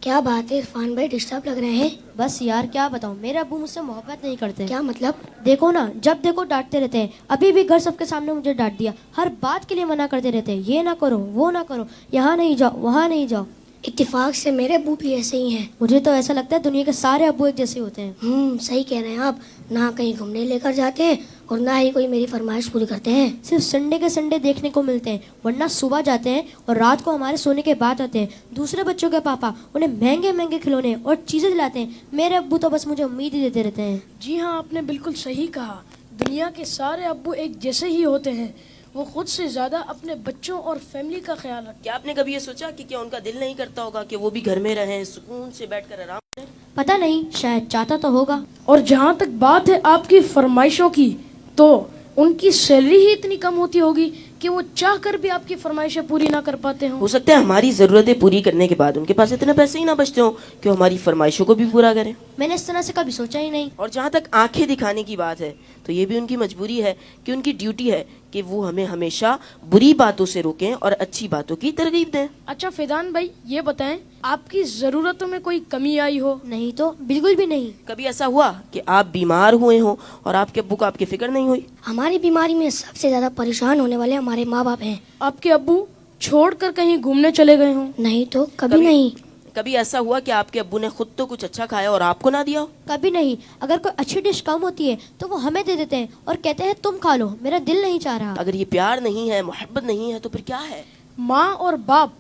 کیا بات ہے عرفان بھائی، ڈسٹرب لگ رہے ہیں؟ بس یار کیا بتاؤں، میرے ابو مجھ سے محبت نہیں کرتے. کیا مطلب؟ دیکھو نا، جب دیکھو ڈانٹتے رہتے ہیں. ابھی بھی گھر سب کے سامنے مجھے ڈانٹ دیا. ہر بات کے لیے منع کرتے رہتے ہیں، یہ نہ کرو وہ نہ کرو، یہاں نہیں جاؤ وہاں نہیں جاؤ. اتفاق سے میرے ابو بھی ایسے ہی ہیں. مجھے تو ایسا لگتا ہے دنیا کے سارے ابو ایک جیسے ہوتے ہیں. صحیح کہہ رہے ہیں آپ. نہ کہیں گھومنے لے کر جاتے ہیں اور نہ ہی کوئی میری فرمائش پوری کرتے ہیں. صرف سنڈے کے سنڈے دیکھنے کو ملتے ہیں، ورنہ صبح جاتے ہیں اور رات کو ہمارے سونے کے بعد آتے ہیں. دوسرے بچوں کے پاپا انہیں مہنگے مہنگے کھلونے اور چیزیں دلاتے ہیں. میرے ابو تو بس مجھے امید ہی دیتے رہتے ہیں. جی ہاں، آپ نے بالکل صحیح کہا. دنیا کے سارے ابو ایک جیسے ہی ہوتے ہیں. وہ خود سے زیادہ اپنے بچوں اور فیملی کا خیال رکھتے ہیں. کیا آپ نے کبھی یہ سوچا کہ کیا ان کا دل نہیں کرتا ہوگا کہ وہ بھی گھر میں رہیں، سکون سے بیٹھ کر آرام کریں؟ پتہ نہیں، شاید چاہتا تو ہوگا. اور جہاں تک بات ہے آپ کی فرمائشوں کی، تو ان کی سیلری ہی اتنی کم ہوتی ہوگی کہ وہ چاہ کر بھی آپ کی فرمائشیں پوری نہ کر پاتے ہوں. ہو سکتا ہے ہماری ضرورتیں پوری کرنے کے بعد ان کے پاس اتنے پیسے ہی نہ بچتے ہوں کہ وہ ہماری فرمائشوں کو بھی پورا کریں. میں نے اس طرح سے کبھی سوچا ہی نہیں. اور جہاں تک آنکھیں دکھانے کی بات ہے تو یہ بھی ان کی مجبوری ہے کہ ان کی ڈیوٹی ہے کہ وہ ہمیں ہمیشہ بری باتوں سے روکیں اور اچھی باتوں کی ترغیب دیں. اچھا فیضان بھائی، یہ بتائیں آپ کی ضرورتوں میں کوئی کمی آئی ہو؟ نہیں تو بالکل بھی نہیں. کبھی ایسا ہوا کہ آپ بیمار ہوئے ہوں اور آپ کے ابو کو آپ کی فکر نہیں ہوئی؟ ہماری بیماری میں سب سے زیادہ پریشان ہونے والے ہمارے ماں باپ ہیں. آپ کے ابو چھوڑ کر کہیں گھومنے چلے گئے ہوں؟ نہیں تو کبھی نہیں. کبھی ایسا ہوا کہ آپ کے ابو نے خود تو کچھ اچھا کھایا اور آپ کو نہ دیا ہو؟ کبھی نہیں. اگر کوئی اچھی ڈش کم ہوتی ہے تو وہ ہمیں دے دیتے ہیں اور کہتے ہیں تم کھا لو، میرا دل نہیں چاہ رہا. اگر یہ پیار نہیں ہے، محبت نہیں ہے، تو پھر کیا ہے؟ ماں اور باپ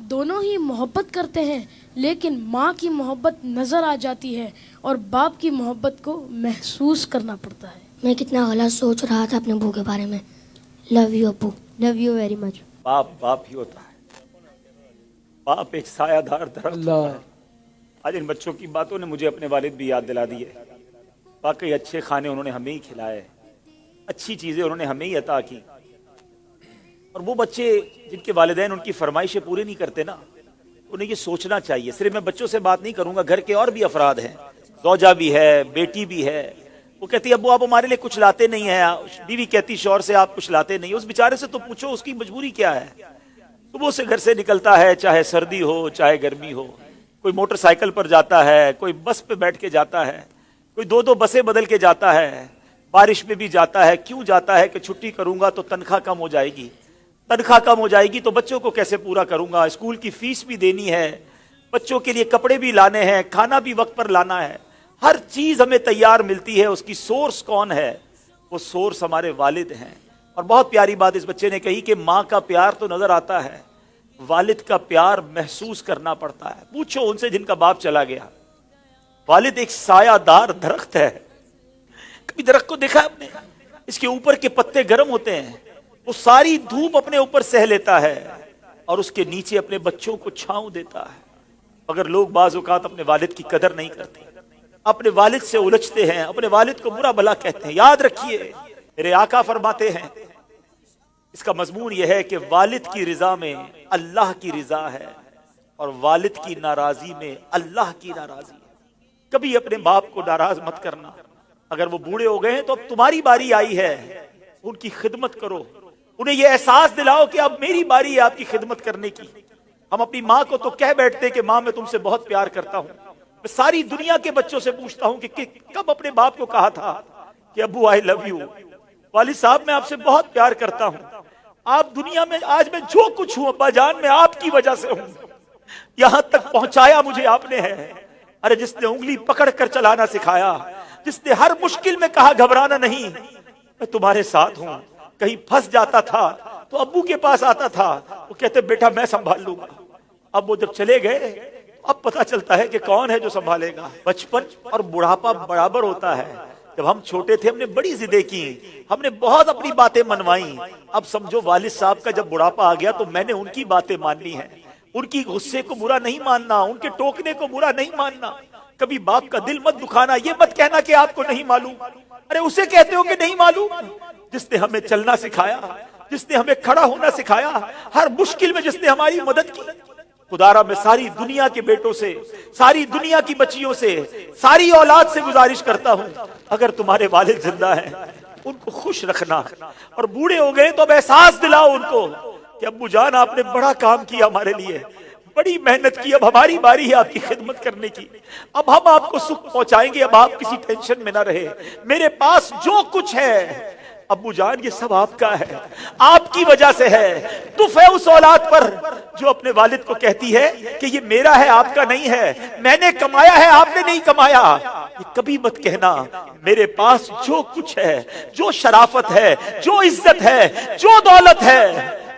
دونوں ہی محبت کرتے ہیں، لیکن ماں کی محبت نظر آ جاتی ہے اور باپ کی محبت کو محسوس کرنا پڑتا ہے. میں کتنا غلط سوچ رہا تھا اپنے ابو کے بارے میں. لو یو ابو. Love you very much. باپ باپ ہی ہوتا ہے. باپ ایک سایہ دار درخت ہوتا ہے. آج ان بچوں کی باتوں نے مجھے اپنے والد بھی یاد دلا دی ہے. واقعی اچھے کھانے انہوں نے ہمیں ہی کھلائے، اچھی چیزیں انہوں نے ہمیں ہی عطا کی. اور وہ بچے جن کے والدین ان کی فرمائشیں پوری نہیں کرتے نا، انہیں یہ سوچنا چاہیے. صرف میں بچوں سے بات نہیں کروں گا، گھر کے اور بھی افراد ہیں، زوجہ بھی ہے، بیٹی بھی ہے. وہ کہتی ابو آپ ہمارے لیے کچھ لاتے نہیں ہیں. بیوی کہتی شوہر سے آپ کچھ لاتے نہیں. اس بیچارے سے تو پوچھو اس کی مجبوری کیا ہے. صبح سے گھر سے نکلتا ہے، چاہے سردی ہو چاہے گرمی ہو. کوئی موٹر سائیکل پر جاتا ہے، کوئی بس پہ بیٹھ کے جاتا ہے، کوئی دو بسیں بدل کے جاتا ہے، بارش میں بھی جاتا ہے. کیوں جاتا ہے؟ کہ چھٹی کروں گا تو تنخواہ کم ہو جائے گی. تنخواہ کم ہو جائے گی تو بچوں کو کیسے پورا کروں گا؟ اسکول کی فیس بھی دینی ہے، بچوں کے لیے کپڑے بھی لانے ہیں، کھانا بھی وقت پر لانا ہے. ہر چیز ہمیں تیار ملتی ہے. اس کی سورس کون ہے؟ وہ سورس ہمارے والد ہیں. اور بہت پیاری بات اس بچے نے کہی کہ ماں کا پیار تو نظر آتا ہے، والد کا پیار محسوس کرنا پڑتا ہے. پوچھو ان سے جن کا باپ چلا گیا. والد ایک سایہ دار درخت ہے. کبھی درخت کو دیکھا آپ نے؟ اس کے اوپر کے پتے گرم ہوتے ہیں، وہ ساری دھوپ اپنے اوپر سہ لیتا ہے اور اس کے نیچے اپنے بچوں کو چھاؤں دیتا ہے. اگر لوگ بعض اوقات اپنے والد کی قدر نہیں کرتے، اپنے والد سے الجھتے ہیں، اپنے والد کو برا بھلا کہتے ہیں، یاد رکھیے میرے آقا فرماتے ہیں، اس کا مضمون یہ ہے کہ والد کی رضا میں اللہ کی رضا ہے اور والد کی ناراضی میں اللہ کی ناراضی ہے. کبھی اپنے باپ کو ناراض مت کرنا. اگر وہ بوڑھے ہو گئے ہیں تو اب تمہاری باری آئی ہے، ان کی خدمت کرو. انہیں یہ احساس دلاؤ کہ اب میری باری ہے آپ کی خدمت کرنے کی. ہم اپنی ماں کو تو کہہ بیٹھتے کہ ماں میں تم سے بہت پیار کرتا ہوں. میں ساری دنیا کے بچوں سے پوچھتا ہوں کہ کب اپنے باپ کو کہا تھا کہ ابو آئی لو یو، والد صاحب میں آپ سے بہت پیار کرتا ہوں. آپ دنیا میں آج میں جو کچھ ہوں ابا جان میں آپ کی وجہ سے ہوں. یہاں تک پہنچایا مجھے آپ نے ہے. ارے جس نے انگلی پکڑ کر چلانا سکھایا، جس نے ہر مشکل میں کہا گھبرانا نہیں، میں تمہارے ساتھ ہوں. کہیں پھنس جاتا تھا تو ابو کے پاس آتا تھا، وہ کہتے بیٹا میں سنبھال لوں گا. اب وہ جب چلے گئے اب پتا چلتا ہے کہ کون ہے جو سنبھالے گا. بچپن اور بڑھاپا برابر ہوتا ہے. جب ہم چھوٹے تھے ہم نے بڑی ضدیں کی، ہم نے بہت اپنی باتیں منوائیں. اب سمجھو والد صاحب کا جب بڑھاپا آ گیا تو میں نے ان کی باتیں ماننی ہے. ان کی غصے کو برا نہیں ماننا، ان کے ٹوکنے کو برا نہیں ماننا. کبھی باپ کا دل مت دکھانا. یہ مت کہنا کہ آپ کو نہیں معلوم. ارے اسے کہتے ہو کہ نہیں معلوم جس نے ہمیں چلنا سکھایا، جس نے ہمیں کھڑا ہونا سکھایا، ہر مشکل میں جس نے ہماری مدد کی. خدارا میں ساری دنیا کے بیٹوں سے، ساری دنیا کی بچیوں سے، ساری اولاد سے گزارش کرتا ہوں اگر تمہارے والد زندہ ہیں ان کو خوش رکھنا. اور بوڑھے ہو گئے تو اب احساس دلاؤ ان کو کہ ابو جان آپ نے بڑا کام کیا ہمارے لیے، بڑی محنت کی، اب ہماری باری ہے آپ کی خدمت کرنے کی، اب ہم آپ کو سکھ پہنچائیں گے، اب آپ کسی ٹینشن میں نہ رہے، میرے پاس جو کچھ ہے ابو جان یہ سب آپ کا ہے، آپ کی وجہ سے ہے۔ دف ہے اس اولاد پر جو اپنے والد کو کہتی ہے کہ یہ میرا ہے آپ کا نہیں ہے، میں نے کمایا ہے آپ نے نہیں کمایا۔ یہ کبھی مت کہنا میرے پاس جو کچھ ہے، جو شرافت ہے، جو عزت ہے، جو دولت ہے،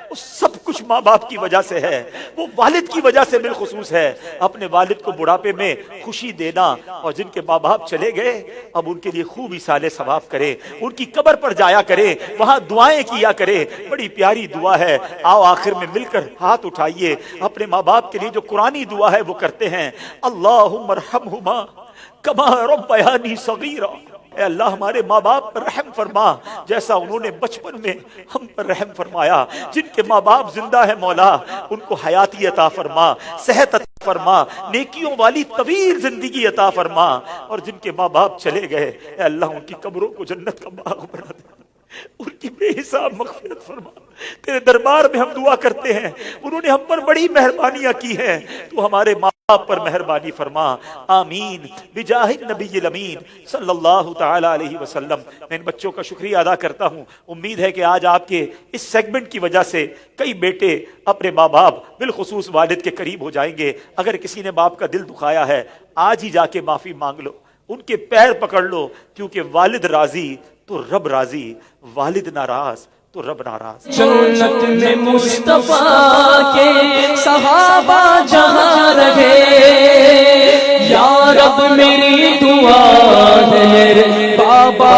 وہ سب کچھ ماں باپ کی وجہ سے ہے، وہ والد کی وجہ سے بالخصوص ہے۔ اپنے والد کو بڑھاپے میں خوشی دینا، اور جن کے ماں باپ چلے گئے اب ان کے لیے خوب ایصال ثواب کرے، ان کی قبر پر جایا کرے، وہاں دعائیں کیا کرے، بڑی پیاری دعا ہے۔ آؤ آخر میں مل کر ہاتھ اٹھائیے، اپنے ماں باپ کے لیے جو قرآنی دعا ہے وہ کرتے ہیں۔ اللہم ارحمہما کما ربیانی صغیرا، اے اللہ ہمارے ماں باپ پر رحم فرما جیسا انہوں نے بچپن میں ہم پر رحم فرمایا۔ جن کے ماں باپ زندہ ہے مولا ان کو حیاتی عطا فرما، صحت عطا فرما، نیکیوں والی طویل زندگی عطا فرما، اور جن کے ماں باپ چلے گئے اے اللہ ان کی قبروں کو جنت کا باغ بنا دے، ان کی بے حساب مغفرت فرما۔ تیرے دربار میں ہم دعا کرتے ہیں، انہوں نے ہم پر بڑی مہربانیاں کی ہیں، تو ہمارے ماں باپ پر مہربانی فرما، آمین بجاہ النبی الامین صلی اللہ تعالی علیہ وسلم۔ میں ان بچوں کا شکریہ ادا کرتا ہوں، امید ہے کہ آج آپ کے اس سیگمنٹ کی وجہ سے کئی بیٹے اپنے ماں باپ بالخصوص والد کے قریب ہو جائیں گے۔ اگر کسی نے باپ کا دل دکھایا ہے آج ہی جا کے معافی مانگ لو، ان کے پیر پکڑ لو، کیونکہ والد راضی تو رب راضی، والد ناراض تو رب ناراض۔ جنت میں مصطفیٰ کے صحابہ جہاں رہے، یا رب میری دعا ہے میرے بابا